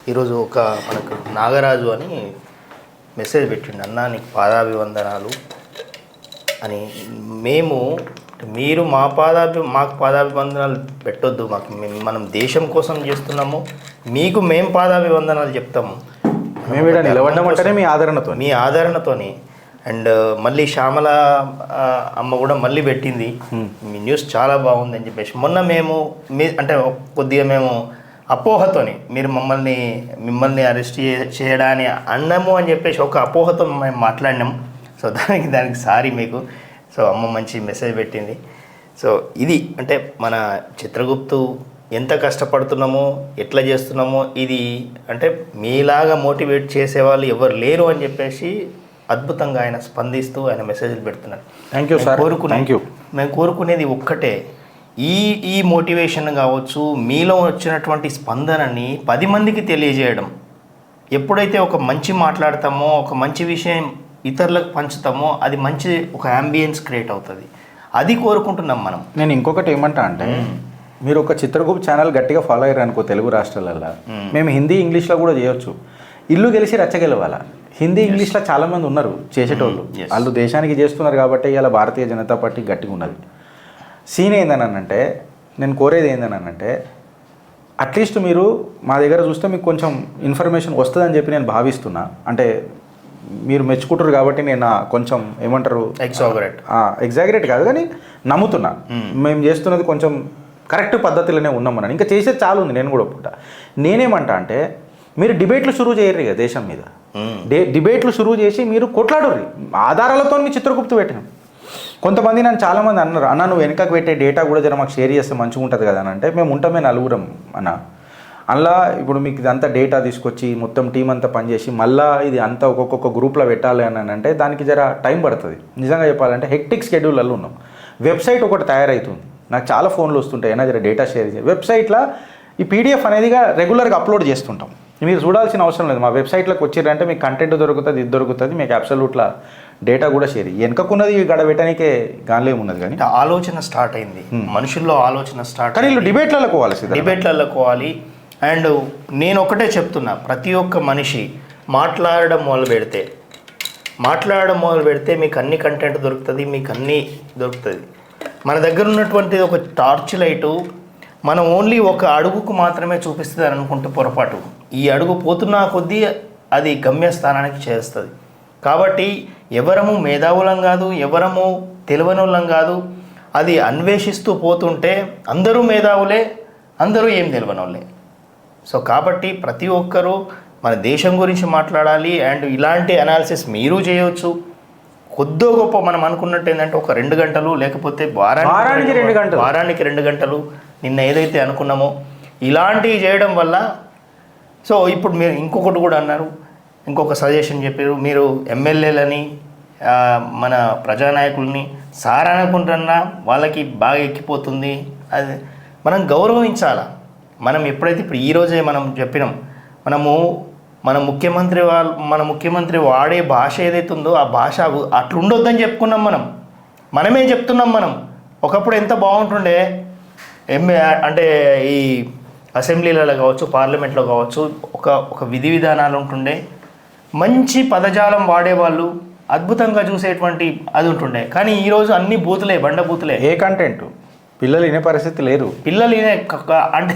ఈరోజు ఒక మనకు నాగరాజు అని మెసేజ్ పెట్టిండు, అన్నా నీకు పాదాభివందనాలు అని. మీరు మాకు పాదాభివందనాలు పెట్టొద్దు, మనం దేశం కోసం చేస్తున్నాము, మేము పాదాభివందనాలు చెప్తాము. మేము ఇక్కడ నిలబడ్డామంటేనే మీ ఆదరణతోని. అండ్ మళ్ళీ శ్యామల అమ్మ కూడా మళ్ళీ పెట్టింది, మీ న్యూస్ చాలా బాగుంది అని చెప్పేసి. మొన్న అంటే కొద్దిగా మేము అపోహతోని మీరు మిమ్మల్ని అరెస్ట్ చేయడాన్ని అన్నము అని చెప్పేసి ఒక అపోహతో మేము మాట్లాడినాం. సో దానికి సారీ మీకు. సో అమ్మ మంచి మెసేజ్ పెట్టింది. సో ఇది అంటే మన చిత్రగుప్తు ఎంత కష్టపడుతున్నామో, ఎట్లా చేస్తున్నామో, ఇది అంటే మీలాగా మోటివేట్ చేసేవాళ్ళు ఎవరు లేరు అని చెప్పేసి అద్భుతంగా ఆయన స్పందిస్తూ ఆయన మెసేజ్లు పెడుతున్నారు. Thank you sir. మేము కోరుకునేది ఒక్కటే, ఈ మోటివేషన్ కావచ్చు, మీలో వచ్చినటువంటి స్పందనని 10 మందికి తెలియజేయడం. ఎప్పుడైతే ఒక మంచి మాట్లాడతామో, ఒక మంచి విషయం ఇతరులకు పంచుతామో, అది మంచి ఒక అంబియన్స్ క్రియేట్ అవుతుంది. అది కోరుకుంటున్నాం మనం. నేను ఇంకొకటి ఏమంటా అంటే, మీరు ఒక చిత్రగుప్త ఛానల్ గట్టిగా ఫాలో అయ్యారు అనుకో తెలుగు రాష్ట్రాలలో, మేము హిందీ ఇంగ్లీష్లో కూడా చేయొచ్చు. ఇల్లు గెలిచి రచ్చగెలవాల. హిందీ ఇంగ్లీష్లో చాలామంది ఉన్నారు చేసేటోళ్ళు, వాళ్ళు దేశానికి చేస్తున్నారు కాబట్టి ఇలా భారతీయ జనతా పార్టీ గట్టిగా ఉన్నది. సీన్ ఏందనంటే, నేను కోరేది ఏందనంటే, అట్లీస్ట్ మీరు మా దగ్గర చూస్తే మీకు కొంచెం ఇన్ఫర్మేషన్ వస్తుందని చెప్పి నేను భావిస్తున్నా. అంటే మీరు మెచ్చుకుంటారు కాబట్టి నేను కొంచెం ఏమంటారు, ఎగ్జాగరేట్ కాదు కానీ నమ్ముతున్నా మేము చేస్తున్నది కొంచెం కరెక్ట్ పద్ధతిలోనే ఉన్నామని. ఇంకా చేసేది చాలా ఉంది, నేను కూడా ఒప్పుకుంటా. నేనేమంటా అంటే, మీరు డిబేట్లు షురూ చేయరు ఇక దేశం మీద. డిబేట్లు షురూ చేసి మీరు కొట్లాడరు ఆధారాలతో. మీ చిత్రగుప్తు పెట్టినాం. కొంతమంది నన్ను చాలామంది అన్నారు, అన్న నువ్వు వెనకకు పెట్టే డేటా కూడా జర మాకు షేర్ చేస్తే మంచిగా ఉంటుంది కదా అని. అంటే మేము ఉంటామే నలుగురం అన్న. అలా ఇప్పుడు మీకు ఇదంతా డేటా తీసుకొచ్చి మొత్తం టీం అంతా పనిచేసి మళ్ళీ ఇది అంతా ఒక్కొక్క గ్రూప్లో పెట్టాలి అని అంటే దానికి జర టైం పడుతుంది. నిజంగా చెప్పాలంటే హెక్టిక్ షెడ్యూల్లో ఉన్నాం. వెబ్సైట్ ఒకటి తయారవుతుంది, నాకు చాలా ఫోన్లు వస్తుంటాయి, అయినా జర డేటా షేర్ చేయాలి. వెబ్సైట్లో ఈ పీడిఎఫ్ అనేదిగా రెగ్యులర్గా అప్లోడ్ చేస్తుంటాం. మీరు చూడాల్సిన అవసరం లేదు. మా వెబ్సైట్లోకి వచ్చిరంటే మీకు కంటెంట్ దొరుకుతుంది, ఇది దొరుకుతుంది, మీకు అబ్సల్యూట్లా డేటా కూడా షేర్. వెనుకకున్నది గడబెట్టడానికే గాన్లేము ఉన్నది. కానీ ఆలోచన స్టార్ట్ అయింది, మనుషుల్లో ఆలోచన స్టార్ట్. కానీ వీళ్ళు డిబేట్లలో పోవాలి. అండ్ నేను ఒకటే చెప్తున్నా, ప్రతి ఒక్క మనిషి మాట్లాడడం మొదలు పెడితే మీకు అన్ని కంటెంట్ దొరుకుతుంది, మీకు అన్నీ దొరుకుతుంది. మన దగ్గర ఉన్నటువంటి ఒక టార్చ్ లైటు మనం ఓన్లీ ఒక అడుగుకు మాత్రమే చూపిస్తుంది అని అనుకుంటే పొరపాటు. ఈ అడుగు పోతున్నా కొద్దీ అది గమ్యస్థానానికి చేస్తుంది. కాబట్టి ఎవరము మేధావులం కాదు, ఎవరము తెలివనోళ్ళం కాదు. అది అన్వేషిస్తూ పోతుంటే అందరూ మేధావులే, అందరూ ఏం తెలివనోళ్ళే. సో కాబట్టి ప్రతి ఒక్కరూ మన దేశం గురించి మాట్లాడాలి. అండ్ ఇలాంటి అనాలిసిస్ మీరు చేయవచ్చు. కొద్దో గొప్ప మనం అనుకున్నట్టు ఏంటంటే ఒక 2 గంటలు, లేకపోతే వారానికి 2 గంటలు నిన్న ఏదైతే అనుకున్నామో ఇలాంటివి చేయడం వల్ల. సో ఇప్పుడు మీరు ఇంకొకటి కూడా అన్నారు, ఇంకొక సజెషన్ చెప్పారు, మీరు ఎమ్మెల్యేలని మన ప్రజానాయకుల్ని సార్ అనుకుంటున్నా వాళ్ళకి బాగా ఎక్కిపోతుంది. అది మనం గౌరవించాలా. మనం ఎప్పుడైతే ఇప్పుడు ఈరోజే మనం చెప్పినాం, మన ముఖ్యమంత్రి వాడే భాష ఏదైతే ఉందో ఆ భాష అట్లుండొద్దని చెప్పుకున్నాం. మనమే చెప్తున్నాం. ఒకప్పుడు ఎంత బాగుంటుండే అంటే ఈ అసెంబ్లీలలో కావచ్చు, పార్లమెంట్లో కావచ్చు, ఒక విధి విధానాలు ఉంటుండే, మంచి పదజాలం వాడేవాళ్ళు, అద్భుతంగా చూసేటువంటి అది ఉంటుండే. కానీ ఈరోజు అన్ని బండబూతులే. ఏ కంటెంట్ పిల్లలు వినే పరిస్థితి లేరు. పిల్లలు వినే అంటే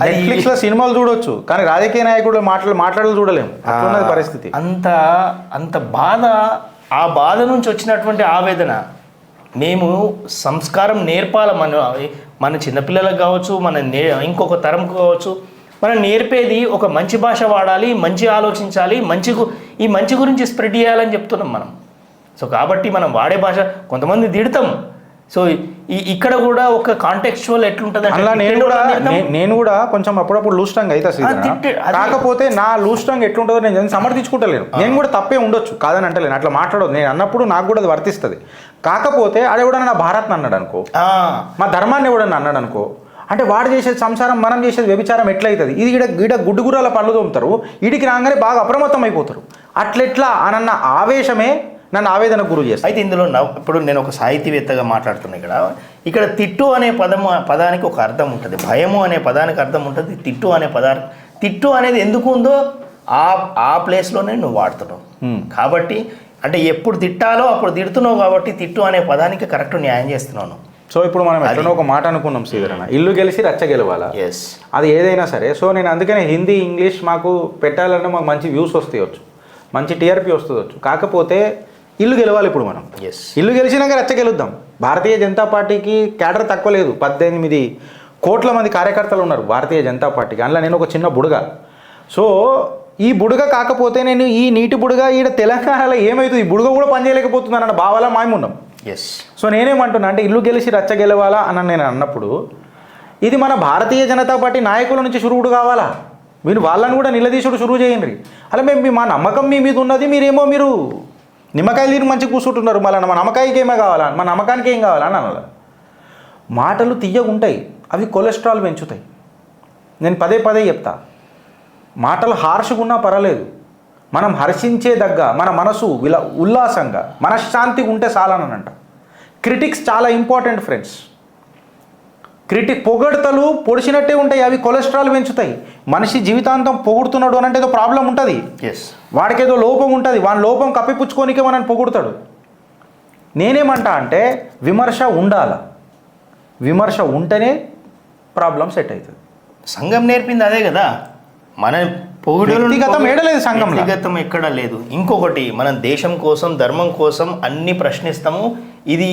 నెట్ఫ్లిక్స్లో సినిమాలు చూడొచ్చు, కానీ రాజకీయ నాయకుడు మాట్లాడాలి చూడలేము. అట్లున్నది పరిస్థితి. అంత బాధ, ఆ బాధ నుంచి వచ్చినటువంటి ఆవేదన. మేము సంస్కారం నేర్పాల. మన చిన్నపిల్లలకు కావచ్చు, ఇంకొక తరంకు కావచ్చు, మనం నేర్పేది ఒక మంచి భాష వాడాలి, మంచి ఆలోచించాలి, ఈ మంచి గురించి స్ప్రెడ్ చేయాలని చెప్తున్నాం మనం. సో కాబట్టి మనం వాడే భాష కొంతమంది తిడతాం. సో ఇక్కడ కూడా ఒక కాంటెక్చువల్ ఎట్లుంటుంది అలా నేను కూడా కొంచెం అప్పుడప్పుడు లూజ్ టంగ్ అయితే. కాకపోతే నా లూజ్ టంగ్ ఎట్లుంటుందో నేను సమర్థించుకుంటలేను. నేను కూడా తప్పే ఉండొచ్చు, కాదని అంటలేను, అట్లా మాట్లాడదు. నేను అన్నప్పుడు నాకు కూడా అది వర్తిస్తుంది. కాకపోతే ఆడెవడన్నా నా భారత్ని అన్నాడు అనుకో, మా ధర్మాన్ని ఎవడన్నా అన్నాడు అనుకో, అంటే వాడు చేసేది సంసారం, మనం చేసేది వ్యభిచారం ఎట్లయితుంది. ఇది ఈడ గుడ్డుగురాల పళ్ళు తోముతారు, వీడికి రాగానే బాగా అప్రమత్తం అయిపోతారు. అట్లెట్లా అనన్న ఆవేశమే నన్ను ఆవేదనకు గురి చేస్తాను. అయితే ఇందులో ఇప్పుడు నేను ఒక సాహితీవేత్తగా మాట్లాడుతున్నా. ఇక్కడ తిట్టు అనే పదానికి ఒక అర్థం ఉంటుంది, భయము అనే పదానికి అర్థం ఉంటుంది, తిట్టు అనే తిట్టు అనేది ఎందుకు ఉందో ఆ ప్లేస్లోనే నువ్వు వాడుతున్నావు. కాబట్టి అంటే ఎప్పుడు తిట్టాలో అప్పుడు తిడుతున్నావు కాబట్టి తిట్టు అనే పదానికి కరెక్ట్ న్యాయం చేస్తున్నాను. సో ఇప్పుడు మనం ఎట్లనో ఒక మాట అనుకున్నాం శ్రీధరణ, ఇల్లు గెలిచి రచ్చ గెలవాలా, ఎస్, అది ఏదైనా సరే. సో నేను అందుకనే హిందీ ఇంగ్లీష్ మాకు పెట్టాలన్నా మాకు మంచి వ్యూస్ వస్తాయొచ్చు, మంచి టీఆర్పీ వస్తుందొచ్చు. కాకపోతే ఇల్లు గెలవాలి. ఇప్పుడు మనం ఎస్, ఇల్లు గెలిచినాక రచ్చ గెలుద్దాం. భారతీయ జనతా పార్టీకి క్యాడర్ తక్కువ లేదు, 18 కోట్ల మంది కార్యకర్తలు ఉన్నారు భారతీయ జనతా పార్టీకి. అందులో నేను ఒక చిన్న బుడగ. సో ఈ బుడగ కాకపోతే నేను ఈ నీటి బుడగ ఈడ తెలంగాణలో ఏమవుతుంది, ఈ బుడగ కూడా పనిచేయలేకపోతున్నాను అన్న భావాల మాయమున్నాం. ఎస్. సో నేనేమంటున్నా అంటే ఇల్లు గెలిచి రచ్చ గెలవాలా అని నేను అన్నప్పుడు ఇది మన భారతీయ జనతా పార్టీ నాయకుల నుంచి షురువుడు కావాలా. మీరు వాళ్ళని కూడా నిలదీసుడు షురువు చేయండి. అలా మేము మా నమ్మకం మీ మీద ఉన్నది, మీరు నిమ్మకాయలు తీరు మంచిగా కూర్చుంటున్నారు. మళ్ళీ మా నమ్మకాయకి ఏమే కావాలా, మా నమ్మకానికి ఏం కావాలా అని అనాలి. మాటలు తీయగుంటాయి, అవి కొలెస్ట్రాల్ పెంచుతాయి. నేను పదే చెప్తా, మాటలు హార్ష్గా ఉన్నా పర్వాలేదు, మనం హర్షించేదగ్గ మన మనసు ఉల్లాసంగా మనశ్శాంతిగా ఉంటే చాలనంట. క్రిటిక్స్ చాలా ఇంపార్టెంట్ ఫ్రెండ్స్. పొగడ్తలు పొడిచినట్టే ఉంటాయి, అవి కొలెస్ట్రాల్ పెంచుతాయి. మనిషి జీవితాంతం పొగుడుతున్నాడు అని అంటే ఏదో ప్రాబ్లం ఉంటుంది, వాడికి ఏదో లోపం ఉంటుంది, వాడి లోపం కప్పిపుచ్చుకోనికే మనని పొగుడుతాడు. నేనేమంటా అంటే విమర్శ ఉండాల, విమర్శ ఉంటేనే ప్రాబ్లం సెట్ అవుతుంది. సంఘం నేర్పింది అదే కదా. మన వ్యక్తిగతం ఏడలేదు, సంఘం వ్యక్తిగతం ఎక్కడ లేదు. ఇంకొకటి, మనం దేశం కోసం ధర్మం కోసం అన్ని ప్రశ్నిస్తాము. ఇది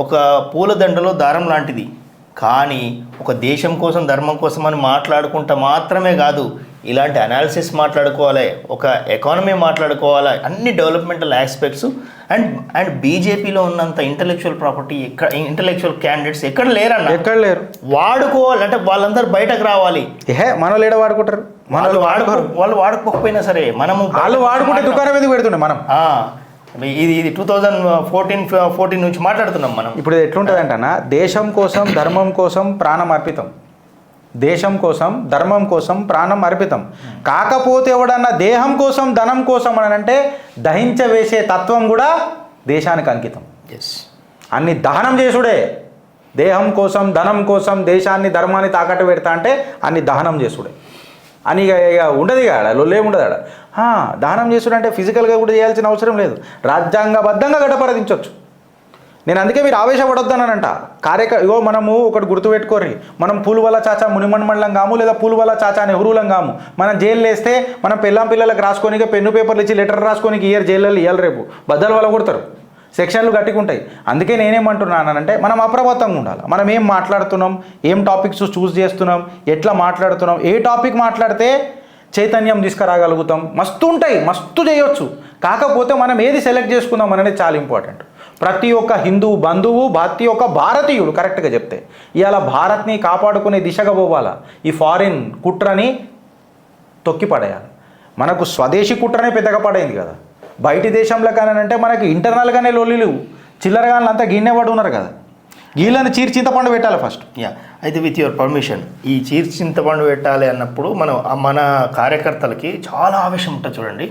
ఒక పూలదండలో దారం లాంటిది. కానీ ఒక దేశం కోసం ధర్మం కోసం అని మాట్లాడుకుంటా మాత్రమే కాదు, ఇలాంటి అనాలిసిస్ మాట్లాడుకోవాలి, ఒక ఎకానమీ మాట్లాడుకోవాలి, అన్ని డెవలప్మెంటల్ ఆస్పెక్ట్స్. అండ్ బీజేపీలో ఉన్నంత ఇంటలెక్చువల్ ప్రాపర్టీ ఇంటలెక్చువల్ క్యాండిడేట్స్ ఎక్కడ లేరు. వాడుకోవాలి అంటే వాళ్ళందరూ బయటకు రావాలి. మనలో ఏడ వాడుకుంటారు, వాళ్ళు వాడుకోకపోయినా సరే వాళ్ళు వాడుకుంటే దుకాణం ఎందుకు పెడుతుండే మనం. ఇది 2014 నుంచి మాట్లాడుతున్నాం మనం. ఇప్పుడు ఎట్లుంటుంది అంటన్నా, దేశం కోసం ధర్మం కోసం ప్రాణం అర్పితం, దేశం కోసం ధర్మం కోసం ప్రాణం అర్పితం. కాకపోతే ఎవడన్నా దేహం కోసం ధనం కోసం అని అంటే దహించవేసే తత్వం కూడా దేశానికి అంకితం. అన్ని దహనం చేసుడే, దేహం కోసం ధనం కోసం దేశాన్ని ధర్మాన్ని తాకట్టు పెడతా అంటే అన్ని దహనం చేసుడే అని ఇక ఉండదు. ఇక లొల్లేముండదు ఆడ. దహనం చేసుడు అంటే ఫిజికల్గా కూడా చేయాల్సిన అవసరం లేదు, రాజ్యాంగబద్ధంగా గడపరదించవచ్చు. నేను అందుకే మీరు ఆవేశపడొద్దనంట. ఇగో మనము ఒకటి గుర్తుపెట్టుకోర్రి, మనం పూలువల చాచా మునిమన్మండలం కాము, లేదా పూలువల చాచా నెహ్రూలం కాము. మనం జైలు వేస్తే మనం పిల్లలకు రాసుకోనికి పెన్ను పేపర్లు ఇచ్చి లెటర్ రాసుకోనికి జైల్లో ఇవ్వాలి, రేపు బద్దలు వల్ల కొడతారు, సెక్షన్లు గట్టికుంటాయి. అందుకే నేనేమంటున్నానంటే మనం అప్రమత్తంగా ఉండాలి. మనం ఏం మాట్లాడుతున్నాం, ఏం టాపిక్స్ చూస్ చేస్తున్నాం, ఎట్లా మాట్లాడుతున్నాం, ఏ టాపిక్ మాట్లాడితే చైతన్యం తీసుకురాగలుగుతాం. మస్తు ఉంటాయి, మస్తు చేయొచ్చు. కాకపోతే మనం ఏది సెలెక్ట్ చేసుకుందాం అనేది చాలా ఇంపార్టెంట్. ప్రతి ఒక్క హిందూ బంధువు, ప్రతి ఒక్క భారతీయుడు కరెక్ట్గా చెప్తే ఇవాళ భారత్ని కాపాడుకునే దిశగా పోవాలా. ఈ ఫారిన్ కుట్రని తొక్కిపడేయాలి. మనకు స్వదేశీ కుట్రనే పెద్దగా పడైంది కదా. బయటి దేశంలో కానంటే మనకి ఇంటర్నల్గానే లొల్లిలు, చిల్లరగాళ్ళు అంతా గిన్నెపడి ఉన్నారు కదా. వీళ్ళని చింతపండు పెట్టాలి ఫస్ట్. అయితే విత్ యువర్ పర్మిషన్, ఈ చింతపండు పెట్టాలి అన్నప్పుడు మన కార్యకర్తలకి చాలా ఆవేశం ఉంటుంది చూడండి.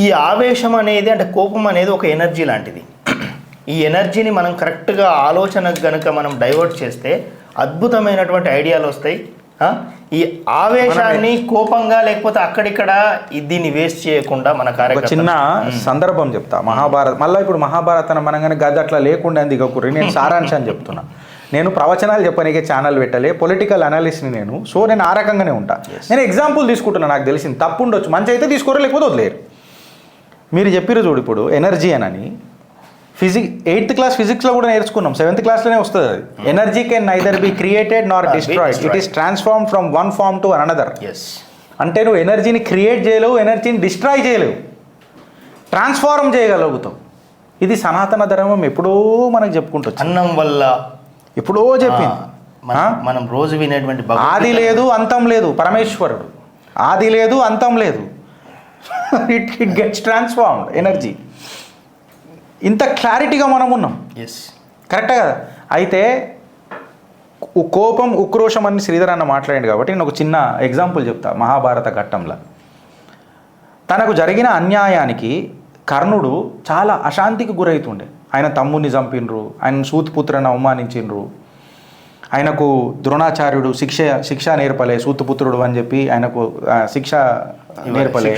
ఈ ఆవేశం అనేది అంటే కోపం అనేది ఒక ఎనర్జీ లాంటిది. ఈ ఎనర్జీని మనం కరెక్ట్గా ఆలోచనకు కనుక మనం డైవర్ట్ చేస్తే అద్భుతమైనటువంటి ఐడియాలు వస్తాయి. ఈ ఆవేశాన్ని కోపంగా లేకపోతే అక్కడిక్కడ దీన్ని వేస్ట్ చేయకుండా మన కార్యక్రమం. చిన్న సందర్భం చెప్తా. మహాభారత్ మళ్ళీ ఇప్పుడు మహాభారతం మనగానే గది అట్లా లేకుండా దిగకూరి. నేను సారాంశాన్ని చెప్తున్నా. నేను ప్రవచనాలు చెప్పనీకే ఛానల్ పెట్టలే, పొలిటికల్ అనాలిస్ట్ని నేను. సో నేను ఆ రకంగానే ఉంటా. నేను ఎగ్జాంపుల్ తీసుకుంటున్నా, నాకు తెలిసింది తప్పు ఉండొచ్చు, మంచి అయితే తీసుకోరు, లేకపోతే వదిలేరు. మీరు చెప్పిరు చూడు ఇప్పుడు ఎనర్జీ అని. 8th క్లాస్ ఫిజిక్స్లో కూడా నేర్చుకున్నాం, 7th క్లాస్లోనే వస్తుంది అది. Energy can neither be created nor destroyed, it is transform from one form to another. అంటే నువ్వు ఎనర్జీని క్రియేట్ చేయలేవు, ఎనర్జీని డిస్ట్రాయ్ చేయలేవు, ట్రాన్స్ఫార్మ్ చేయగలుగుతావు. ఇది సనాతన ధర్మం ఎప్పుడో మనకు చెప్పుకుంటూ అన్నం వల్ల ఎప్పుడో చెప్పింది. మనం రోజు వినేటువంటి ఆది లేదు అంతం లేదు పరమేశ్వరుడు, ఆది లేదు అంతం లేదు. It gets transformed energy. ఇంత క్లారిటీగా మనం ఉన్నాం. కరెక్టే కదా. అయితే కోపం ఉక్రోషం అని శ్రీధర్ అన్న మాట్లాడింది కాబట్టి నేను ఒక చిన్న ఎగ్జాంపుల్ చెప్తా. మహాభారత ఘట్టంలో తనకు జరిగిన అన్యాయానికి కర్ణుడు చాలా అశాంతికి గురవుతుండే. ఆయన తమ్ముడిని చంపినరు, ఆయన సూతిపుత్రని అవమానించిండ్రు. ఆయనకు ద్రోణాచార్యుడు శిక్ష నేర్పలే సూతుపుత్రుడు అని చెప్పి ఆయనకు శిక్ష నేర్పలే.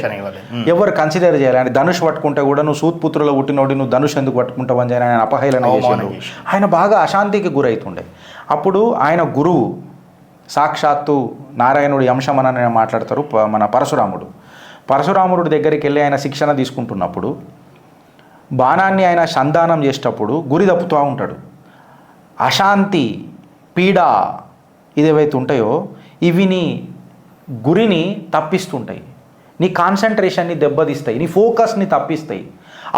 ఎవరు కన్సిడర్ చేయాలి? ఆయన ధనుష్ పట్టుకుంటే కూడా నువ్వు సూత్పుత్రులో పుట్టినోడి నువ్వు ధనుష్ ఎందుకు పట్టుకుంటావు అని ఆయన అపహేళన చేసిండు. ఆయన బాగా అశాంతికి గురవుతుండే. అప్పుడు ఆయన గురువు సాక్షాత్తు నారాయణుడి అంశమని మాట్లాడతారు మన పరశురాముడి దగ్గరికి వెళ్ళి ఆయన శిక్షణ తీసుకుంటున్నప్పుడు బాణాన్ని ఆయన సంధానం చేసేటప్పుడు గురి తప్పుతూ ఉంటాడు. అశాంతి, పీడ ఇదేవైతే ఉంటాయో ఇవి నీ గురిని తప్పిస్తుంటాయి, నీ కాన్సన్ట్రేషన్ని దెబ్బతీస్తాయి, నీ ఫోకస్ని తప్పిస్తాయి.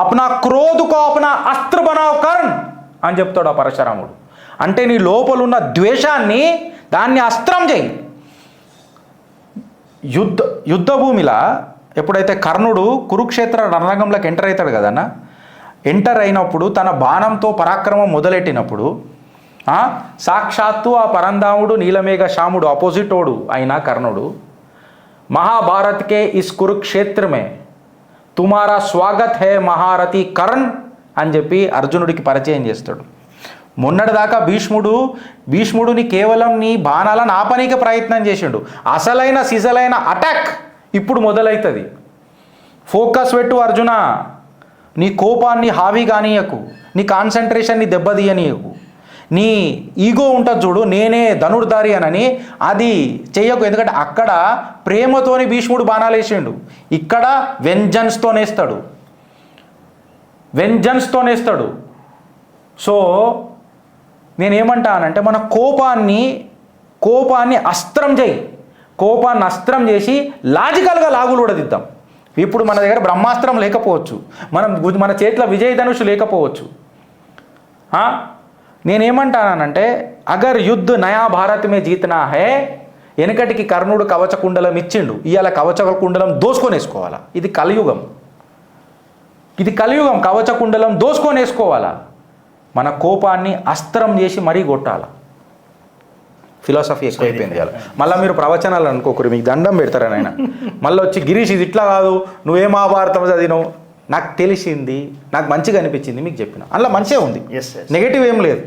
అప్నా క్రోధుకో అప్నా అస్త్ర బనావ్ కర్ణ్ అని చెప్తాడు ఆ పరశురాముడు. అంటే నీ లోపలున్న ద్వేషాన్ని దాన్ని అస్త్రం చేయి. యుద్ధ భూమిలా ఎప్పుడైతే కర్ణుడు కురుక్షేత్ర రణరంగంలోకి ఎంటర్ అవుతాడు కదన్నా, ఎంటర్ అయినప్పుడు తన బాణంతో పరాక్రమం మొదలెట్టినప్పుడు సాక్షాత్తు ఆ పరంధాముడు నీలమేఘ శ్యాముడు అపోజిటోడు అయిన కర్ణుడు మహాభారత్కే ఇస్ కురుక్షేత్రమే తుమారా స్వాగత్ హే మహారథి కర్ణ్ అని చెప్పి అర్జునుడికి పరిచయం చేస్తాడు. మొన్నటిదాకా భీష్ముడిని కేవలం నీ బాణాలను ఆపనీకి ప్రయత్నం చేసిండు. అసలైన సిజలైన అటాక్ ఇప్పుడు మొదలవుతుంది. ఫోకస్ పెట్టు అర్జున, నీ కోపాన్ని హావి కానీయకు, నీ కాన్సన్ట్రేషన్ని దెబ్బతీయనీయకు. నీ ఈగో ఉంటుంది చూడు, నేనే ధనుర్ధారి అనని, అది చెయ్యకు. ఎందుకంటే అక్కడ ప్రేమతోని భీష్ముడు బాణాలు వేసిండు, ఇక్కడ వెంజన్స్తోనేస్తాడు. సో నేనేమంటానంటే మన కోపాన్ని అస్త్రం చేయి. కోపాన్ని అస్త్రం చేసి లాజికల్గా లాగులు ఉడదిద్దాం. ఇప్పుడు మన దగ్గర బ్రహ్మాస్త్రం లేకపోవచ్చు, మన చేతిలో విజయధనుషు లేకపోవచ్చు. నేనేమంటానంటే అగర్ యుద్ధ నయా భారత్ మే జీతనా హే, వెనకటికి కర్ణుడు కవచ కుండలం ఇచ్చిండు, ఇవాళ కవచ కుండలం దోసుకొనేసుకోవాలా. ఇది కలియుగం. కవచ కుండలం దోసుకొనేసుకోవాలా. మన కోపాన్ని అస్త్రం చేసి మరీ కొట్టాల. ఫిలాసఫీ ఎక్కువైపోయింది ఇవాళ. మళ్ళీ మీరు ప్రవచనాలు అనుకోకరు, మీకు దండం పెడతారని ఆయన మళ్ళీ వచ్చి గిరీష్ ఇది ఇట్లా కాదు, నువ్వే మహాభారతం చదివినావు, నాకు తెలిసింది, నాకు మంచిగా అనిపించింది మీకు చెప్పిన. అందులో మంచిగా ఉంది, నెగటివ్ ఏం లేదు.